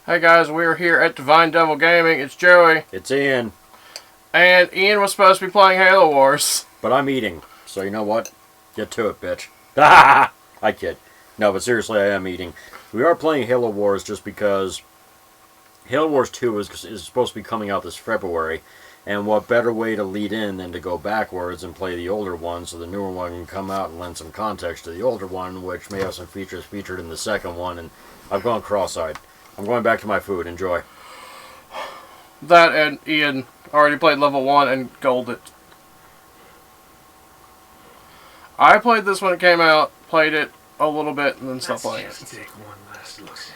Hey guys, we're here at Divine Devil Gaming. It's Joey. It's Ian. And Ian was supposed to be playing Halo Wars. But I'm eating, so you know what? Get to it, bitch. I kid. No, but seriously, I am eating. We are playing Halo Wars just because Halo Wars 2 is supposed to be coming out this February. And what better way to lead in than to go backwards and play the older one so the newer one can come out and lend some context to the older one, which may have some features featured in the second one. And I've gone cross-eyed. I'm going back to my food. Enjoy. That and Ian already played level 1 and gold it. I played this when it came out, played it a little bit, and then stopped playing it. Take one last look-see.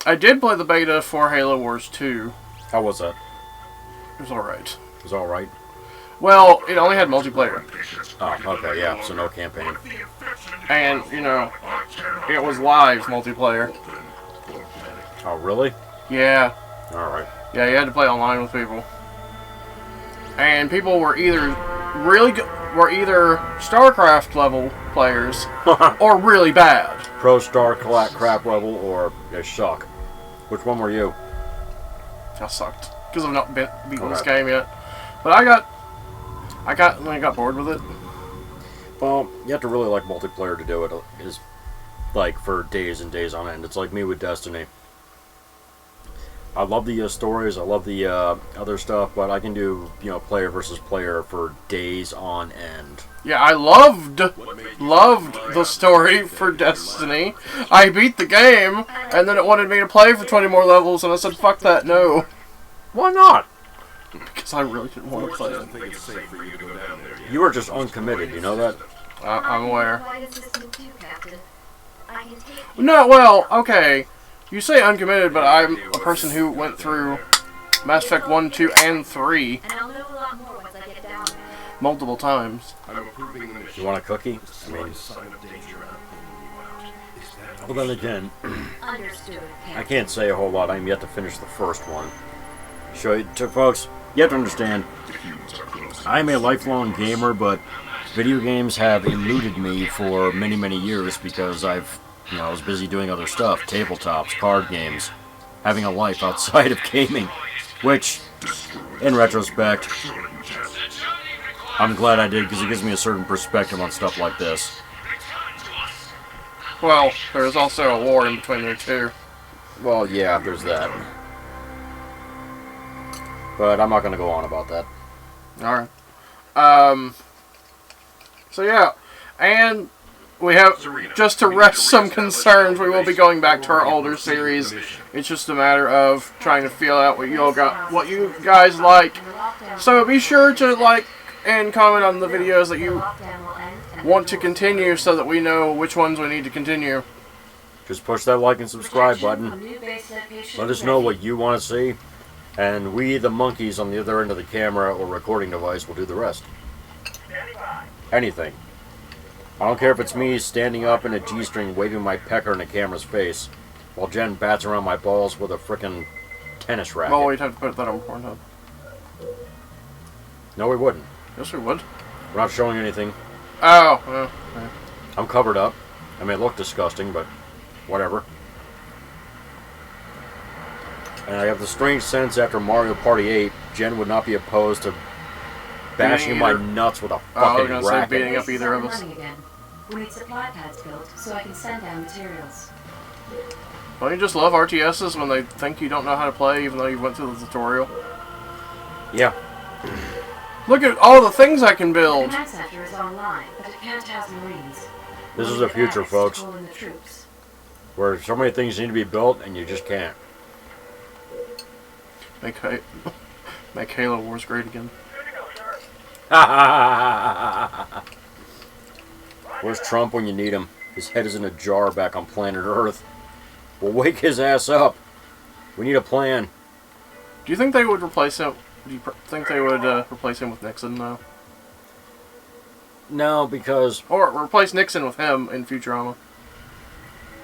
I did play the beta for Halo Wars 2. How was that? It was alright. It was alright? Well, it only had multiplayer. Oh, okay, yeah, so no campaign. And, you know, it was live multiplayer. Oh, really? Yeah. Alright. Yeah, you had to play online with people. And people were either really good, were either StarCraft level players or really bad. Pro Star crap level or they suck. Which one were you? I sucked because I've not beaten this game yet. But I got bored with it. Well, you have to really like multiplayer to do it. Is like for days and days on end. It's like me with Destiny. I love the stories. I love the other stuff, but I can do player versus player for days on end. Yeah, I loved the story for Destiny. I beat the game, and then it wanted me to play for 20 more levels, and I said, "Fuck that, no." Why not? Because I really didn't want to play it. You were just uncommitted. You know that? I'm aware. No, well, okay. You say uncommitted, but I'm a person who went through Mass Effect 1, 2, and 3 multiple times. You want a cookie? I mean, well then again, I can't say a whole lot. I'm yet to finish the first one. Folks, you have to understand, I'm a lifelong gamer, but video games have eluded me for many, many years because I was busy doing other stuff, tabletops, card games, having a life outside of gaming, which, in retrospect, I'm glad I did because it gives me a certain perspective on stuff like this. Well, there's also a war in between there too. Well, yeah, there's that. But I'm not going to go on about that. Alright. So yeah, and we have, just to rest some concerns, we will be going back to our older series. It's just a matter of trying to feel out what you guys like. So be sure to like and comment on the videos that you want to continue so that we know which ones we need to continue. Just push that like and subscribe button. Let us know what you want to see. And we, the monkeys on the other end of the camera or recording device, will do the rest. Anything. I don't care if it's me standing up in a G-string waving my pecker in the camera's face while Jen bats around my balls with a frickin' tennis racket. Well, we'd have to put that on Pornhub. No, we wouldn't. Yes, we would. We're not showing anything. Oh, yeah. I'm covered up. I may look disgusting, but whatever. And I have the strange sense after Mario Party 8, Jen would not be opposed to bashing my nuts with a fucking racket. Say beating up either of us. We need supply pads built so I can send down materials. Don't you just love RTSs when they think you don't know how to play even though you went through the tutorial? Yeah. Look at all the things I can build! The command center is online, but it can't house Marines. This is the future, folks. Where so many things need to be built and you just can't. Make Halo Wars great again. Where's Trump when you need him? His head is in a jar back on planet Earth. Well, wake his ass up. We need a plan. Do you think they would replace him? Do you think they would replace him with Nixon, though? No, because... Or replace Nixon with him in Futurama.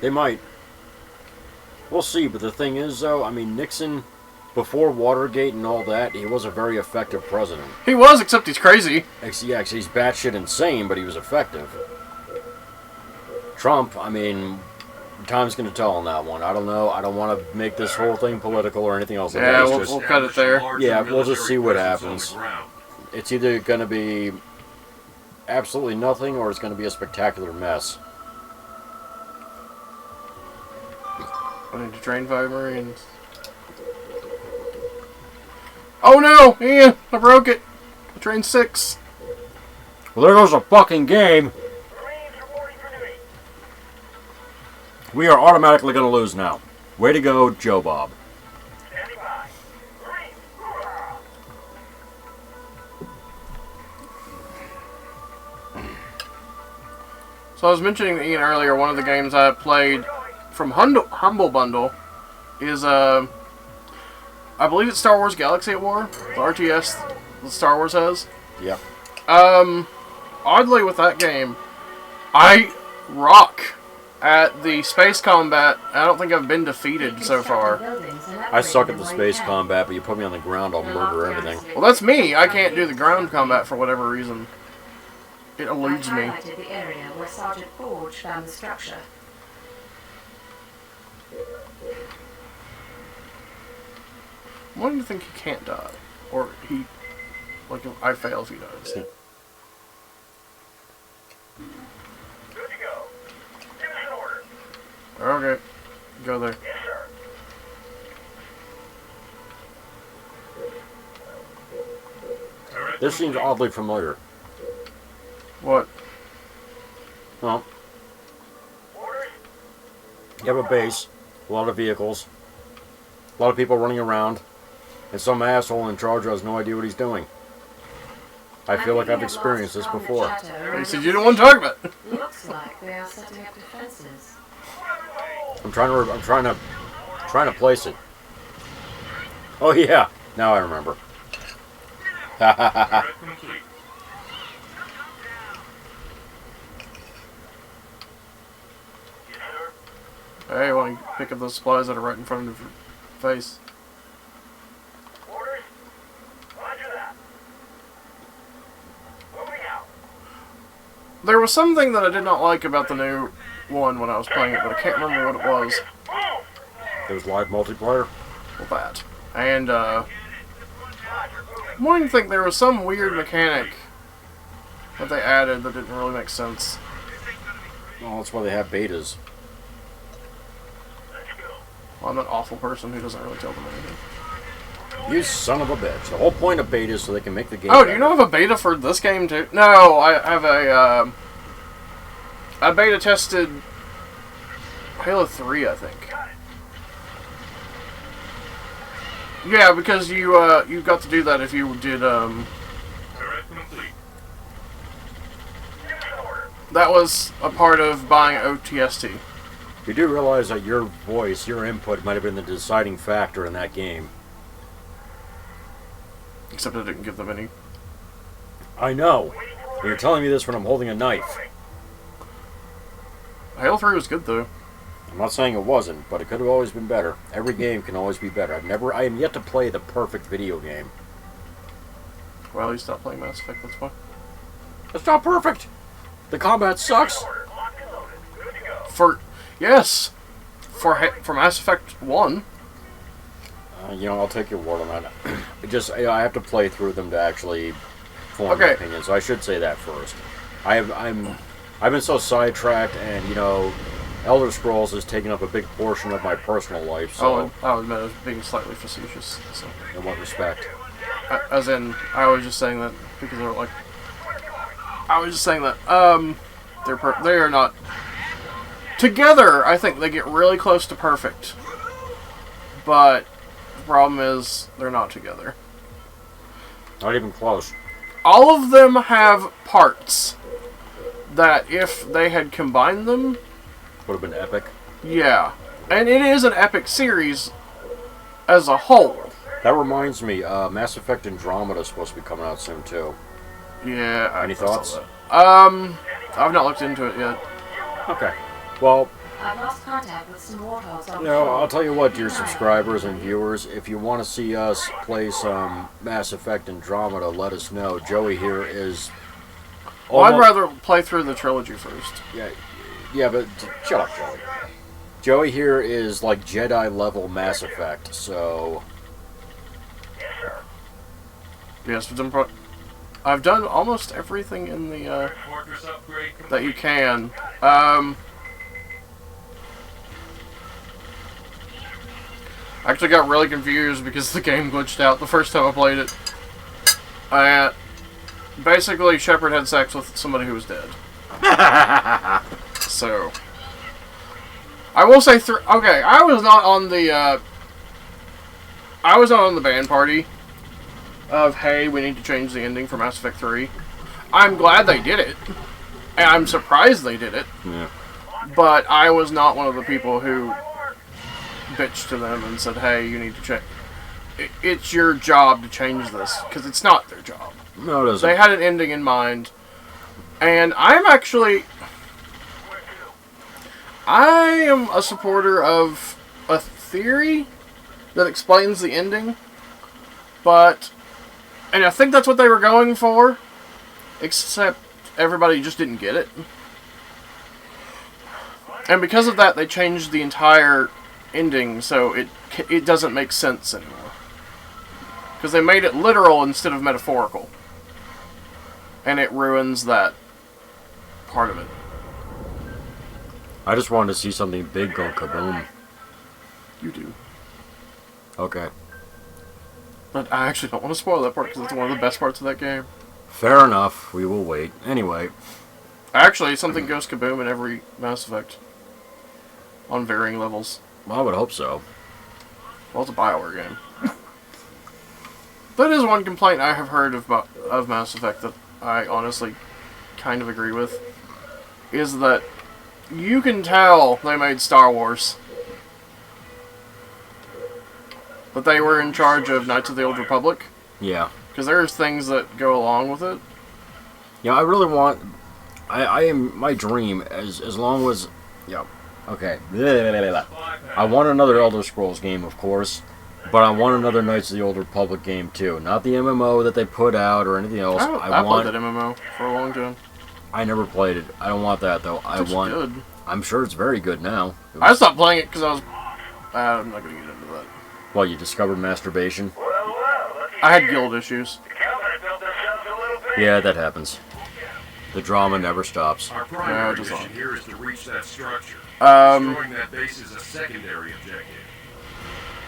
They might. We'll see, but the thing is, though, I mean, Nixon... Before Watergate and all that, he was a very effective president. He was, except he's crazy. Yeah, he's batshit insane, but he was effective. Trump, I mean, Time's going to tell on that one. I don't know. I don't want to make this whole thing political or anything else. Yeah, we'll cut it there. Yeah, we'll just see what happens. It's either going to be absolutely nothing or it's going to be a spectacular mess. I need to train 5 Marines. Oh no! Ian! I broke it! I trained 6. Well, there goes a fucking game. We are automatically going to lose now. Way to go, Joe Bob. So I was mentioning to Ian earlier, one of the games I played from Humble Bundle is, I believe it's Star Wars Galaxy at War, the RTS that Star Wars has. Yep. Oddly with that game, I rock at the space combat. I don't think I've been defeated so far. I suck at the space combat, but you put me on the ground, I'll murder everything. Well, that's me. I can't do the ground combat for whatever reason. It eludes me. The area where Sergeant Forge found the structure. Why do you think he can't die? Or he... Like, if I fail if he dies. Good to go. Give us an order. Okay. Go there. Yes, sir. This seems oddly familiar. What? Well, Orders? you have a base, a lot of vehicles, a lot of people running around, and some asshole in charge has no idea what he's doing. I feel like I've experienced this before. You said you don't want to talk about it. Looks like they are setting up defenses. I'm trying to place it. Oh yeah, now I remember. Threat complete. Yes, sir. Hey, why don't you pick up those supplies that are right in front of your face? Orders? Roger that. Moving out. There was something that I did not like about the new one when I was playing it, but I can't remember what it was. Move! There's live multiplayer. Well, that. And, I'm wanting to think there was some weird mechanic that they added that didn't really make sense. Well, that's why they have betas. Let's go. Well, I'm an awful person who doesn't really tell them anything. You son of a bitch. The whole point of beta is so they can make the game Oh, better. do you know I have a beta for this game too? No, I have I beta tested Halo 3, I think. Yeah, because you got to do that if you did Threat complete. Give us an order. that was a part of buying OTST. You do realize that your voice, your input, might have been the deciding factor in that game. Except I didn't give them any. I know. And you're telling me this when I'm holding a knife. Halo 3 was good though. I'm not saying it wasn't, but it could have always been better. Every game can always be better. I am yet to play the perfect video game. Well, you stopped playing Mass Effect, that's why. It's not perfect. The combat sucks. Order locked and loaded. Good to go. Yes, for Mass Effect 1. You know, I'll take your word on that. I have to play through them to actually form an Okay. opinion. So I should say that first. I've been so sidetracked, and you know, Elder Scrolls has taken up a big portion of my personal life. So, I was being slightly facetious. So. in what respect? As in, I was just saying that because they're like, I was just saying that they are not together. I think they get really close to perfect, but the problem is they're not together. Not even close. All of them have parts that if they had combined them, Would have been epic. yeah, and it is an epic series as a whole. That reminds me, Mass Effect Andromeda is supposed to be coming out soon too. Yeah. Any thoughts? I've not looked into it yet. Okay. Well, I've lost contact with some warthogs on you know, shore. I'll tell you what, dear subscribers and viewers, if you want to see us play some Mass Effect Andromeda, let us know. Joey here is... Well, I'd rather play through the trilogy first. Yeah, but shut up, Joey. Joey here is like Jedi level Mass Effect, so... Yes, I've done almost everything in the, that you can. I actually got really confused because the game glitched out the first time I played it. Basically, Shepard had sex with somebody who was dead. So... I will say, okay, I was not on the band party of, hey, we need to change the ending for Mass Effect 3. I'm glad they did it. And I'm surprised they did it. Yeah. But I was not one of the people who bitched to them and said, hey, you need to change. It's your job to change this, because it's not their job. No, it isn't. They had an ending in mind. And I am a supporter of a theory that explains the ending, and I think that's what they were going for, except everybody just didn't get it. And because of that, they changed the entire ending, so it doesn't make sense anymore. Because they made it literal instead of metaphorical. And it ruins that part of it. I just wanted to see something big go kaboom. You do. Okay. But I actually don't want to spoil that part because it's one of the best parts of that game. Fair enough. We will wait. Anyway. Actually, something goes kaboom in every Mass Effect. On varying levels. Well, I would hope so. Well, it's a BioWare game. That is one complaint I have heard of Mass Effect that I honestly kind of agree with. Is that you can tell they made Star Wars. But they were in charge of Knights of the Old Republic. Yeah. Because there's things that go along with it. Yeah, I really want... I am... My dream, as long as... Yeah. Okay. I want another Elder Scrolls game, of course. But I want another Knights of the Old Republic game, too. Not the MMO that they put out or anything else. I played that MMO for a long time. I never played it. I don't want that, though. It's good. I'm sure it's very good now. I stopped playing it because I was... I'm not going to get into that. Well, you discovered masturbation? I had guild issues. Yeah, that happens. The drama never stops. Our primary mission here is to reach that structure. Destroying that base is a secondary objective.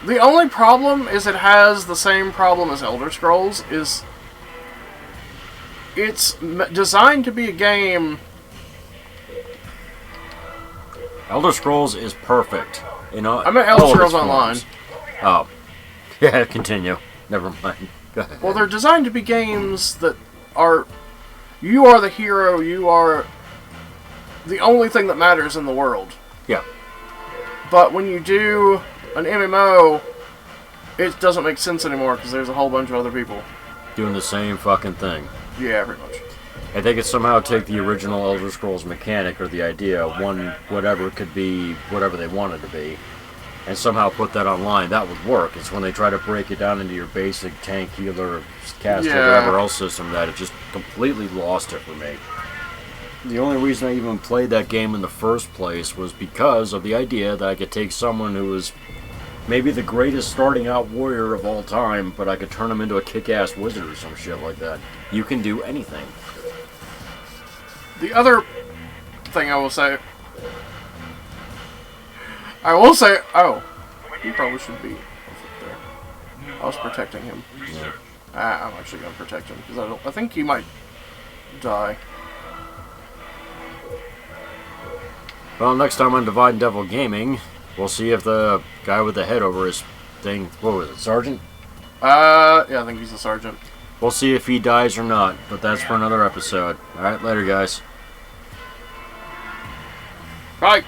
The only problem is it has the same problem as Elder Scrolls, is it's designed to be a game... Elder Scrolls is perfect. You know, I meant Elder Scrolls Online. Oh. Yeah, continue. Never mind. Go ahead. Well, they're designed to be games that are... You are the hero, you are the only thing that matters in the world. Yeah. But when you do an MMO, it doesn't make sense anymore because there's a whole bunch of other people doing the same fucking thing. Yeah, pretty much. If they could somehow take the original Elder Scrolls mechanic or the idea, one whatever could be whatever they wanted to be, and somehow put that online, that would work. It's when they try to break it down into your basic tank, healer, caster, whatever else system that it just completely lost it for me. The only reason I even played that game in the first place was because of the idea that I could take someone who was maybe the greatest starting out warrior of all time, but I could turn him into a kick-ass wizard or some shit like that. You can do anything. The other thing I will say... oh, he probably should be over there. I was protecting him. Yeah. I'm actually going to protect him, because I think he might die. Well, next time on Divide and Devil Gaming, we'll see if the guy with the head over his thing... What was it, Sergeant? Yeah, I think he's a sergeant. We'll see if he dies or not, but that's for another episode. Alright, later, guys. Bye!